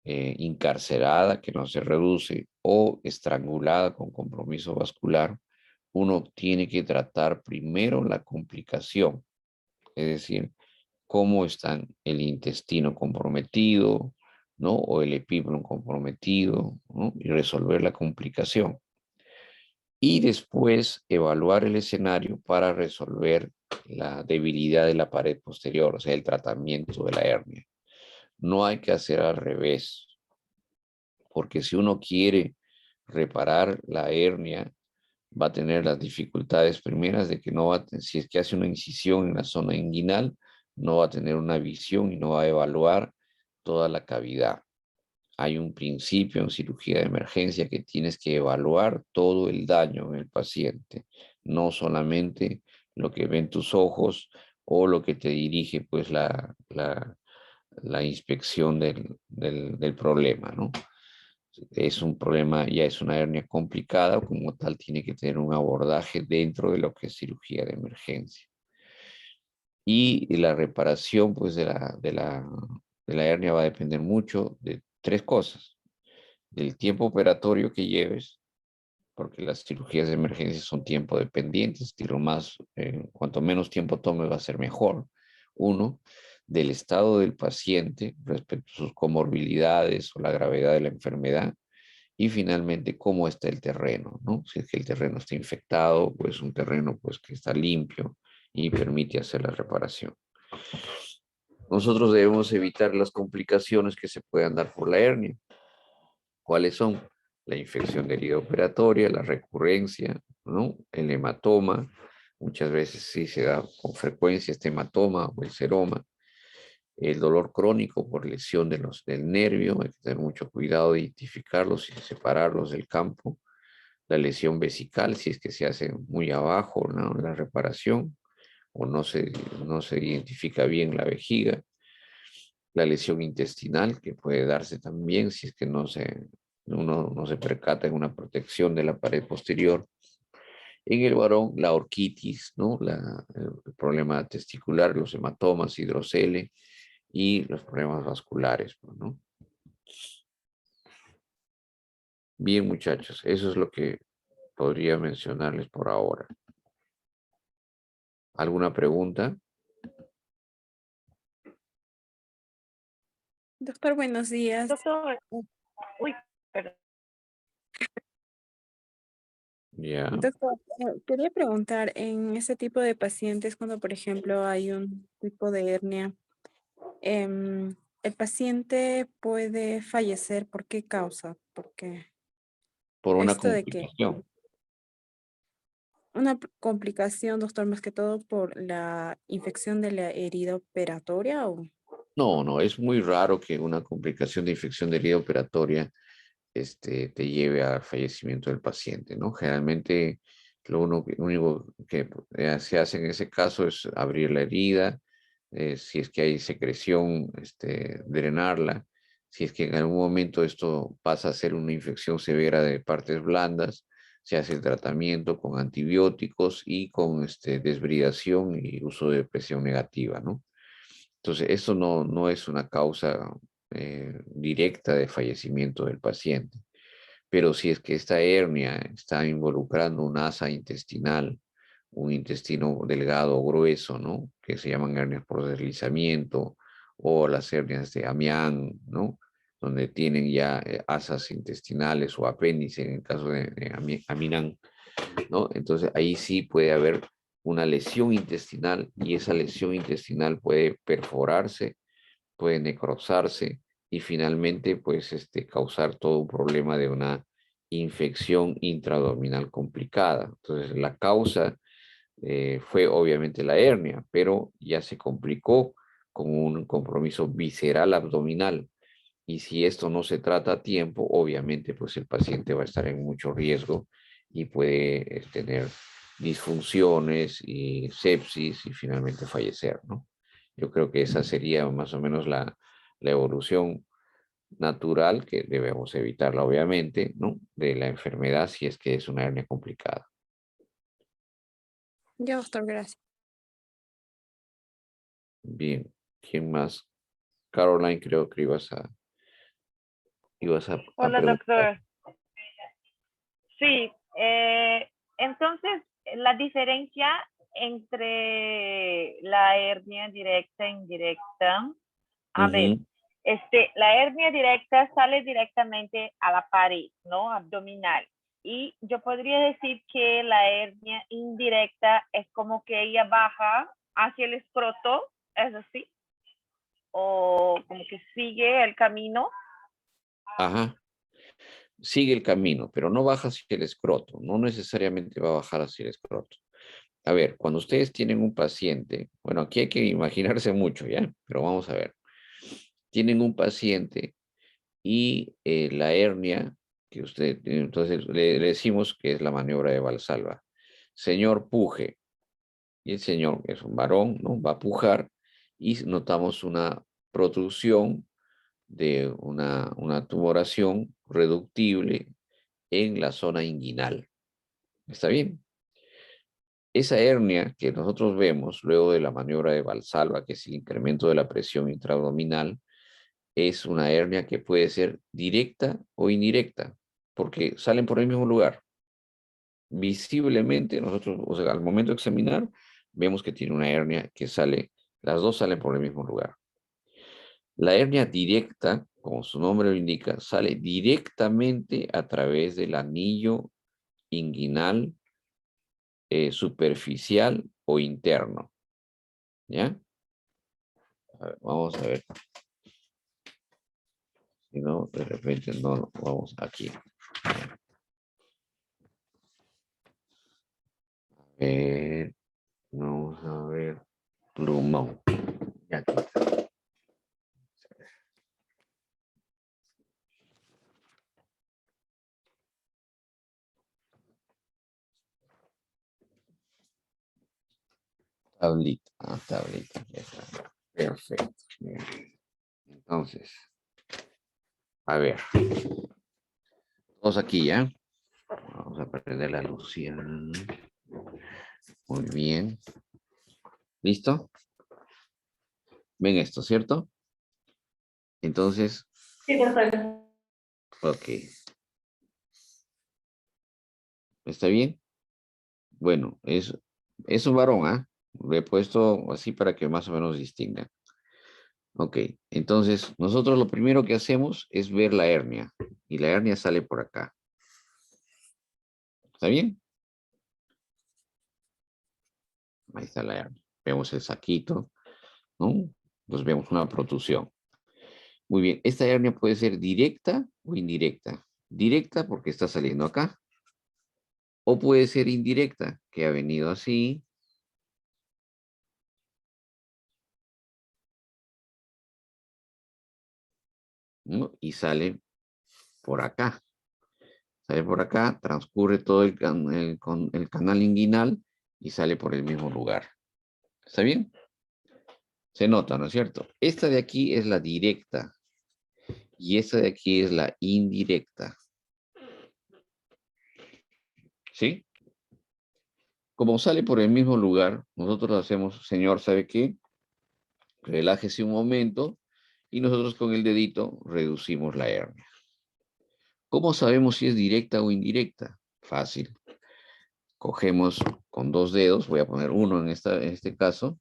encarcerada, que no se reduce, o estrangulada con compromiso vascular, uno tiene que tratar primero la complicación, es decir, cómo está el intestino comprometido, ¿no? O el epíblon comprometido, ¿no? Y resolver la complicación. Y después evaluar el escenario para resolver la debilidad de la pared posterior, o sea, el tratamiento de la hernia. No hay que hacer al revés, porque si uno quiere reparar la hernia, va a tener las dificultades primeras de que no va a, si es que hace una incisión en la zona inguinal, no va a tener una visión y no va a evaluar toda la cavidad. Hay un principio en cirugía de emergencia que tienes que evaluar todo el daño en el paciente, no solamente lo que ven tus ojos o lo que te dirige pues la inspección del problema, ¿no? Es un problema, ya es una hernia complicada, como tal tiene que tener un abordaje dentro de lo que es cirugía de emergencia. Y la reparación pues de la hernia va a depender mucho de tres cosas: del tiempo operatorio que lleves, porque las cirugías de emergencia son tiempo dependientes, cuanto menos tiempo tome va a ser mejor. Uno, del estado del paciente respecto a sus comorbilidades o la gravedad de la enfermedad. Y finalmente, cómo está el terreno, ¿no? Si es que el terreno está infectado, pues un terreno pues que está limpio y permite hacer la reparación. Nosotros debemos evitar las complicaciones que se puedan dar por la hernia. ¿Cuáles son? La infección de herida operatoria, la recurrencia, ¿no? El hematoma, muchas veces sí se da con frecuencia este hematoma o el seroma. El dolor crónico por lesión del nervio, hay que tener mucho cuidado de identificarlos y separarlos del campo. La lesión vesical, si es que se hace muy abajo, ¿no? La reparación, o no se identifica bien la vejiga. La lesión intestinal, que puede darse también si es que uno no se percata en una protección de la pared posterior. En el varón, la orquitis, ¿no? El problema testicular, los hematomas, hidrocele y los problemas vasculares, ¿no? Bien, muchachos, eso es lo que podría mencionarles por ahora. ¿Alguna pregunta? Doctor, buenos días. Doctor, uy, perdón. Ya. Doctor, quería preguntar, en ese tipo de pacientes, cuando por ejemplo hay un tipo de hernia, ¿el paciente puede fallecer? ¿Por qué causa? Porque Por una esto de que complicación. una complicación, doctor, más que todo por la infección de la herida operatoria o No, no, es muy raro que una complicación de infección de herida operatoria te lleve al fallecimiento del paciente, ¿no? Generalmente único que se hace en ese caso es abrir la herida, si es que hay secreción, drenarla. Si es que en algún momento esto pasa a ser una infección severa de partes blandas, se hace el tratamiento con antibióticos y con desbridación y uso de presión negativa, ¿no? Entonces, eso no es una causa directa de fallecimiento del paciente. Pero si es que esta hernia está involucrando un asa intestinal, un intestino delgado o grueso, ¿no? Que se llaman hernias por deslizamiento, o las hernias de Amián, ¿no? Donde tienen ya asas intestinales o apéndice en el caso de Aminán, ¿no? Entonces ahí sí puede haber una lesión intestinal y esa lesión intestinal puede perforarse, puede necrosarse y finalmente pues causar todo un problema de una infección intraabdominal complicada. Entonces la causa fue obviamente la hernia, pero ya se complicó con un compromiso visceral abdominal. Y si esto no se trata a tiempo, obviamente pues el paciente va a estar en mucho riesgo y puede tener disfunciones y sepsis y finalmente fallecer, ¿no? Yo creo que esa sería más o menos la evolución natural que debemos evitarla, obviamente, ¿no? De la enfermedad si es que es una hernia complicada. Ya, doctor, gracias. Bien, ¿quién más? Caroline, creo que ibas a Hola, preguntar. doctor. Sí, entonces la diferencia entre la hernia directa e indirecta, a ver, Ujú. la hernia directa sale directamente a la pared, ¿no? Abdominal. Y yo podría decir que la hernia indirecta es como que ella baja hacia el escroto, ¿es así? O como que sigue el camino. Ajá, sigue el camino, pero no baja hacia el escroto, no necesariamente va a bajar hacia el escroto. A ver, cuando ustedes tienen un paciente, bueno, aquí hay que imaginarse mucho, ¿ya? Pero vamos a ver. Tienen un paciente y la hernia que usted, entonces le decimos que es la maniobra de Valsalva. Señor, puje. Y el señor, que es un varón, ¿no? Va a pujar y notamos una protrusión de una tumoración reductible en la zona inguinal. ¿Está bien? Esa hernia que nosotros vemos luego de la maniobra de Valsalva, que es el incremento de la presión intraabdominal, es una hernia que puede ser directa o indirecta, porque salen por el mismo lugar. Visiblemente, nosotros, o sea, al momento de examinar, vemos que tiene una hernia que sale, las dos salen por el mismo lugar. La hernia directa, como su nombre lo indica, sale directamente a través del anillo inguinal superficial o interno. ¿Ya? A ver, vamos a ver. Si no, de repente no, vamos aquí. Eh, vamos a ver. Plumón. Ya aquí está. Tablita. Ah, tablita. Ya está. Perfecto. Bien. Entonces, a ver. Todos aquí, ¿ya? Vamos a prender la luz. ¿Ya? Muy bien. ¿Listo? ¿Ven esto, cierto? Entonces, Sí, perfecto. ok. ¿Está bien? Bueno, es un varón, ¿ah? Lo he puesto así para que más o menos distingan. Ok, entonces nosotros lo primero que hacemos es ver la hernia. Y la hernia sale por acá. ¿Está bien? Ahí está la hernia. Vemos el saquito, ¿no? Pues vemos una protrusión. Muy bien, esta hernia puede ser directa o indirecta. Directa porque está saliendo acá. O puede ser indirecta, que ha venido así. ¿No? Y sale por acá. Sale por acá, transcurre todo el canal inguinal y sale por el mismo lugar. ¿Está bien? Se nota, ¿no es cierto? Esta de aquí es la directa y esta de aquí es la indirecta. ¿Sí? Como sale por el mismo lugar, nosotros hacemos, señor, ¿sabe qué? Relájese un momento y nosotros con el dedito reducimos la hernia. ¿Cómo sabemos si es directa o indirecta? Fácil. Cogemos con dos dedos, voy a poner uno en este caso,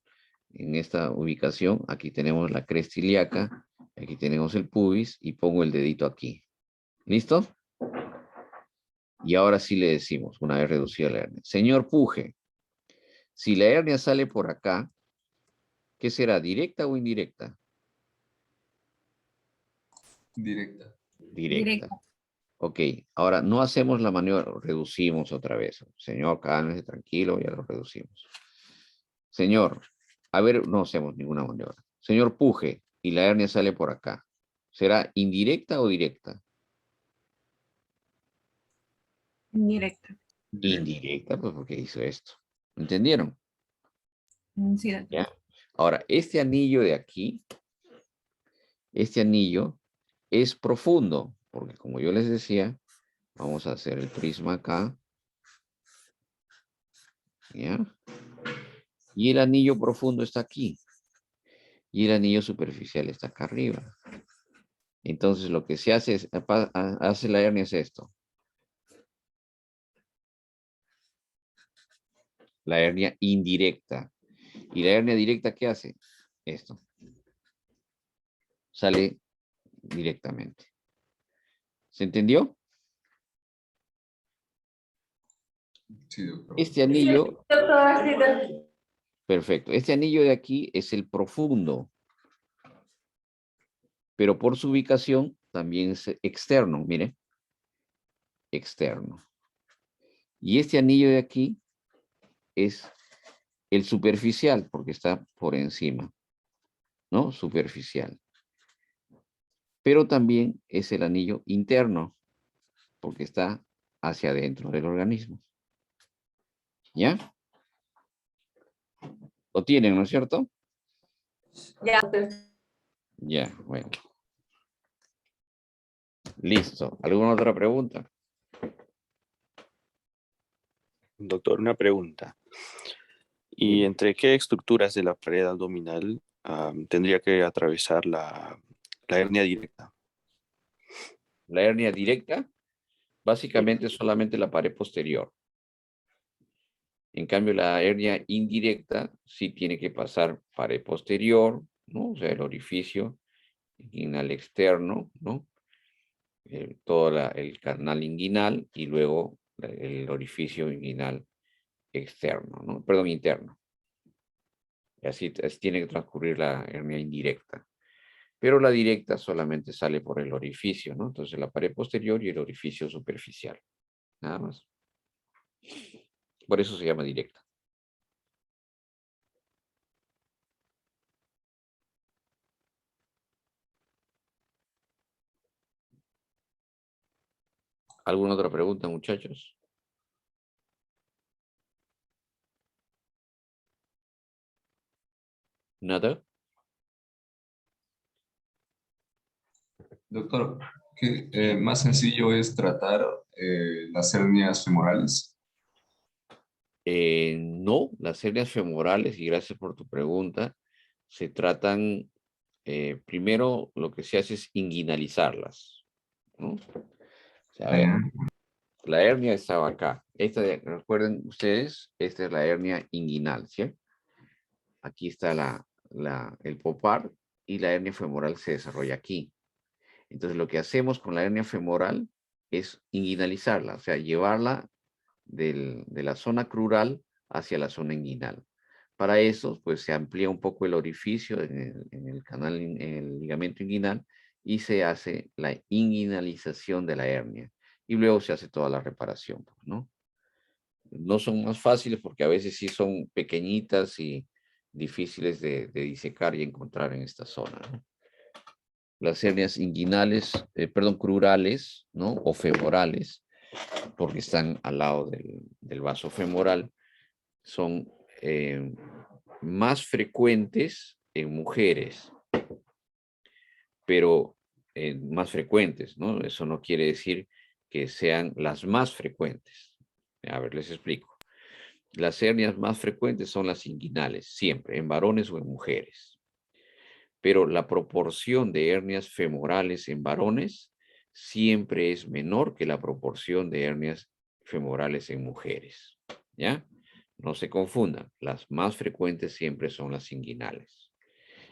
en esta ubicación. Aquí tenemos la cresta ilíaca, aquí tenemos el pubis y pongo el dedito aquí. ¿Listo? Y ahora sí le decimos, una vez reducida la hernia. Señor Puje, si la hernia sale por acá, ¿qué será? ¿Directa o indirecta? Directa. Directa. Ok, ahora no hacemos la maniobra, reducimos otra vez. Señor, cálmese, tranquilo, ya lo reducimos. Señor, a ver, no hacemos ninguna maniobra. Señor Puje, y la hernia sale por acá. ¿Será indirecta o directa? Indirecta. Indirecta, pues porque hizo esto. ¿Entendieron? Sí, doctor. ¿Ya? Ahora, este anillo de aquí, este anillo es profundo, porque como yo les decía, vamos a hacer el prisma acá. ¿Ya? Y el anillo profundo está aquí. Y el anillo superficial está acá arriba. Entonces lo que se hace es, hace la hernia es esto. La hernia indirecta. ¿Y la hernia directa qué hace? Esto. Sale directamente. ¿Se entendió? Sí, doctor. Este anillo, perfecto. Este anillo de aquí es el profundo. Pero por su ubicación también es externo, mire. Externo. Y este anillo de aquí es el superficial, porque está por encima, ¿no? Superficial. Pero también es el anillo interno, porque está hacia adentro del organismo. ¿Ya? Lo tienen, ¿no es cierto? Ya. Ya, bueno. Listo. ¿Alguna otra pregunta? Doctor, una pregunta. ¿Y entre qué estructuras de la pared abdominal tendría que atravesar la hernia directa? La hernia directa, básicamente solamente la pared posterior. En cambio, la hernia indirecta sí tiene que pasar pared posterior, ¿no? O sea, el orificio inguinal externo, ¿no? Todo el canal inguinal y luego el orificio inguinal externo, ¿no? Perdón, interno. Y así tiene que transcurrir la hernia indirecta. Pero la directa solamente sale por el orificio, ¿no? Entonces la pared posterior y el orificio superficial. Nada más. Por eso se llama directa. ¿Alguna otra pregunta, muchachos? ¿Nada? Doctor, ¿qué más sencillo es tratar las hernias femorales? No, las hernias femorales, y gracias por tu pregunta, se tratan, primero lo que se hace es inguinalizarlas, ¿no? O sea, a ver, la hernia estaba acá. Recuerden ustedes, esta es la hernia inguinal, ¿sí? Aquí está el popar y la hernia femoral se desarrolla aquí. Entonces lo que hacemos con la hernia femoral es inguinalizarla, o sea, llevarla de la zona crural hacia la zona inguinal. Para eso, pues se amplía un poco el orificio en el canal, en el ligamento inguinal y se hace la inguinalización de la hernia. Y luego se hace toda la reparación, pues, ¿no? No son más fáciles porque a veces sí son pequeñitas y difíciles de disecar y encontrar en esta zona, ¿no? Las hernias inguinales, perdón, crurales, ¿no? O femorales, porque están al lado del vaso femoral, son más frecuentes en mujeres, pero más frecuentes, ¿no? Eso no quiere decir que sean las más frecuentes. A ver, les explico. Las hernias más frecuentes son las inguinales, siempre, en varones o en mujeres. Pero la proporción de hernias femorales en varones siempre es menor que la proporción de hernias femorales en mujeres. ¿Ya? No se confundan, las más frecuentes siempre son las inguinales.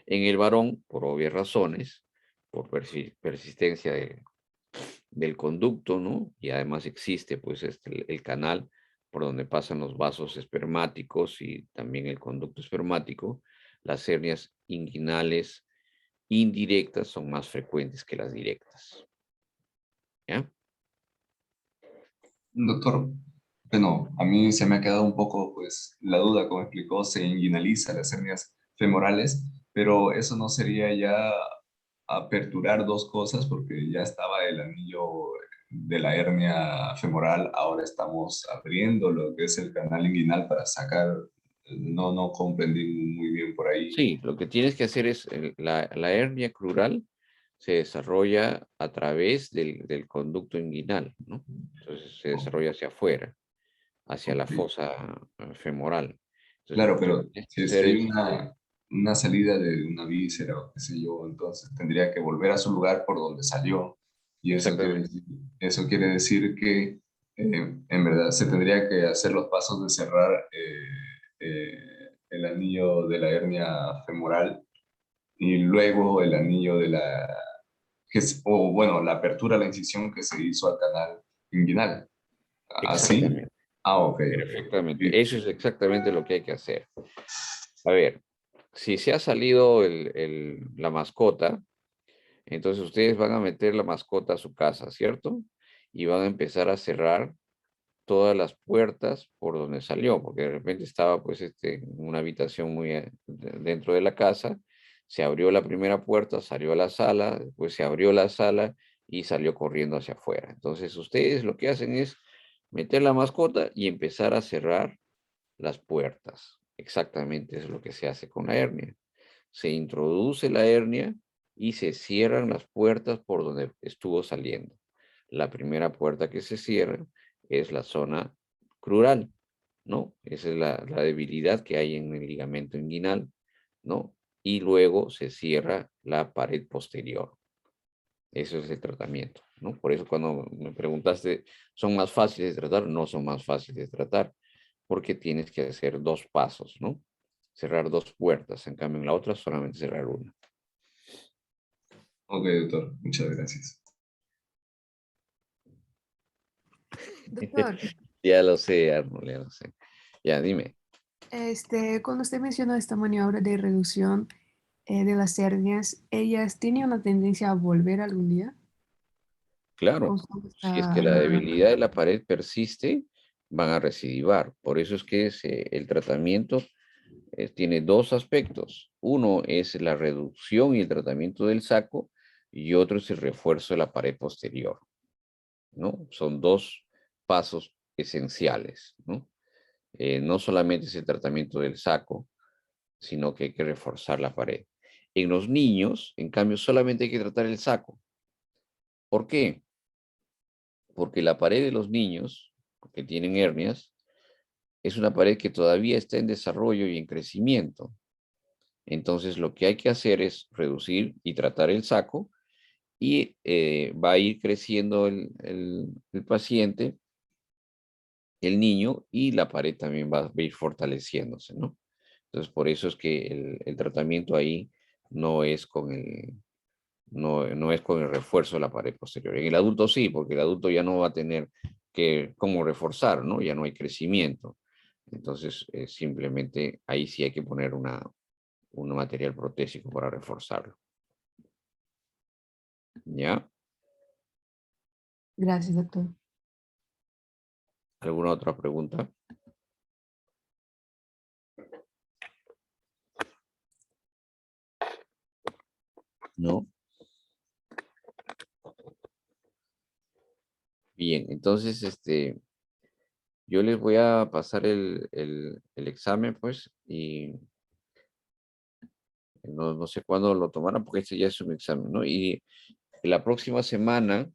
En el varón, por obvias razones, por persistencia del conducto, ¿no? Y además existe pues el canal por donde pasan los vasos espermáticos y también el conducto espermático. Las hernias inguinales indirectas son más frecuentes que las directas. ¿Ya? Doctor, bueno, a mí se me ha quedado un poco, pues, la duda, como explicó, se inguinaliza las hernias femorales, pero eso no sería ya aperturar dos cosas porque ya estaba el anillo de la hernia femoral, ahora estamos abriendo lo que es el canal inguinal para sacar, no comprendí muy bien por ahí. Sí, lo que tienes que hacer es, la hernia crural se desarrolla a través del conducto inguinal, ¿no? Entonces se desarrolla hacia afuera, hacia la Ok. fosa femoral. Entonces Claro, lo que pero tienes que si hacer hay es, una salida de una víscera o qué sé yo, entonces tendría que volver a su lugar por donde salió. Y exactamente, eso quiere decir que en verdad se tendría que hacer los pasos de cerrar el anillo de la hernia femoral y luego el anillo de la, o bueno, la apertura, la incisión que se hizo al canal inguinal. ¿Así? exactamente, Ah, ok, ok. perfectamente. Sí. Eso es exactamente lo que hay que hacer. A ver, si se ha salido la mascota, entonces ustedes van a meter la mascota a su casa, ¿cierto? Y van a empezar a cerrar todas las puertas por donde salió, porque de repente estaba pues en una habitación muy dentro de la casa, se abrió la primera puerta, salió a la sala, después se abrió la sala y salió corriendo hacia afuera. Entonces ustedes lo que hacen es meter la mascota y empezar a cerrar las puertas. Exactamente es lo que se hace con la hernia. Se introduce la hernia y se cierran las puertas por donde estuvo saliendo. La primera puerta que se cierra es la zona crural, ¿no? Esa es la debilidad que hay en el ligamento inguinal, ¿no? Y luego se cierra la pared posterior. Eso es el tratamiento, ¿no? Por eso cuando me preguntaste, ¿son más fáciles de tratar? No son más fáciles de tratar, porque tienes que hacer dos pasos, ¿no? Cerrar dos puertas, en cambio en la otra solamente cerrar una. Ok, doctor, muchas gracias. Doctor, Ya lo sé, Arnold, ya lo sé. Ya, dime. cuando usted menciona esta maniobra de reducción de las hernias, ¿ellas tienen una tendencia a volver algún día? Claro, Conforme si es que está la mejorando. debilidad de la pared persiste, van a recidivar. Por eso es que el tratamiento tiene dos aspectos. Uno es la reducción y el tratamiento del saco y otro es el refuerzo de la pared posterior, ¿no? Son dos pasos esenciales, ¿no? No solamente es el tratamiento del saco, sino que hay que reforzar la pared. En los niños, en cambio, solamente hay que tratar el saco. ¿Por qué? Porque la pared de los niños que tienen hernias es una pared que todavía está en desarrollo y en crecimiento. Entonces, lo que hay que hacer es reducir y tratar el saco y va a ir creciendo el paciente, el niño, y la pared también va a ir fortaleciéndose, ¿no? Entonces, por eso es que el tratamiento ahí no es con no es con el refuerzo de la pared posterior. En el adulto sí, porque el adulto ya no va a tener cómo reforzar, ¿no? Ya no hay crecimiento. Entonces, simplemente ahí sí hay que poner un material protésico para reforzarlo. ¿Ya? Gracias, doctor. ¿Alguna otra pregunta? No. Bien, entonces, yo les voy a pasar el examen, pues, y no sé cuándo lo tomarán, porque este ya es un examen, ¿no? Y la próxima semana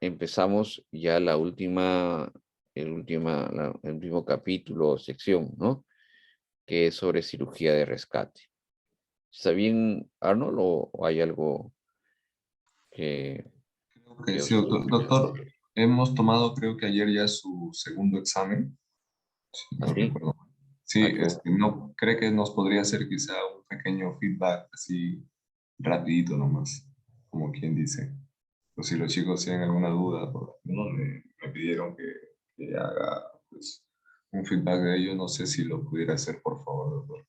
empezamos ya el último capítulo o sección, ¿no? Que es sobre cirugía de rescate. ¿Está bien, Arnold, o hay algo que, Creo que que sí, os... doctor. Doctor, hemos tomado creo que ayer ya su segundo examen, si no ¿Así? recuerdo mal. Sí, Qué bueno. no, cree que nos podría hacer quizá un pequeño feedback así rapidito nomás, como quien dice. O si los chicos tienen alguna duda, no, me pidieron que haga pues, un feedback de ello, no sé si lo pudiera hacer, por favor, doctor.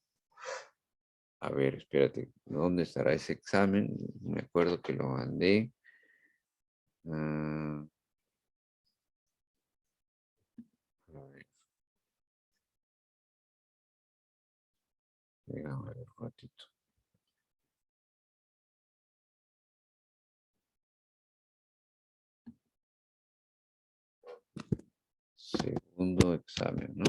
A ver, espérate, ¿dónde estará ese examen? Me acuerdo que lo mandé. Ah, a ver, venga, a ver un ratito. segundo examen, ¿no?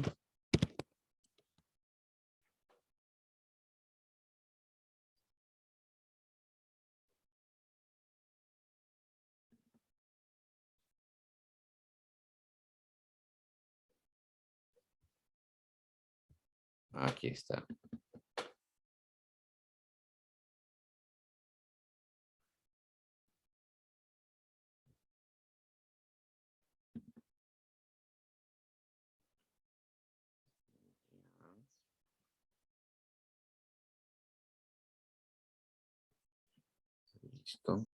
Aquí está. Listo.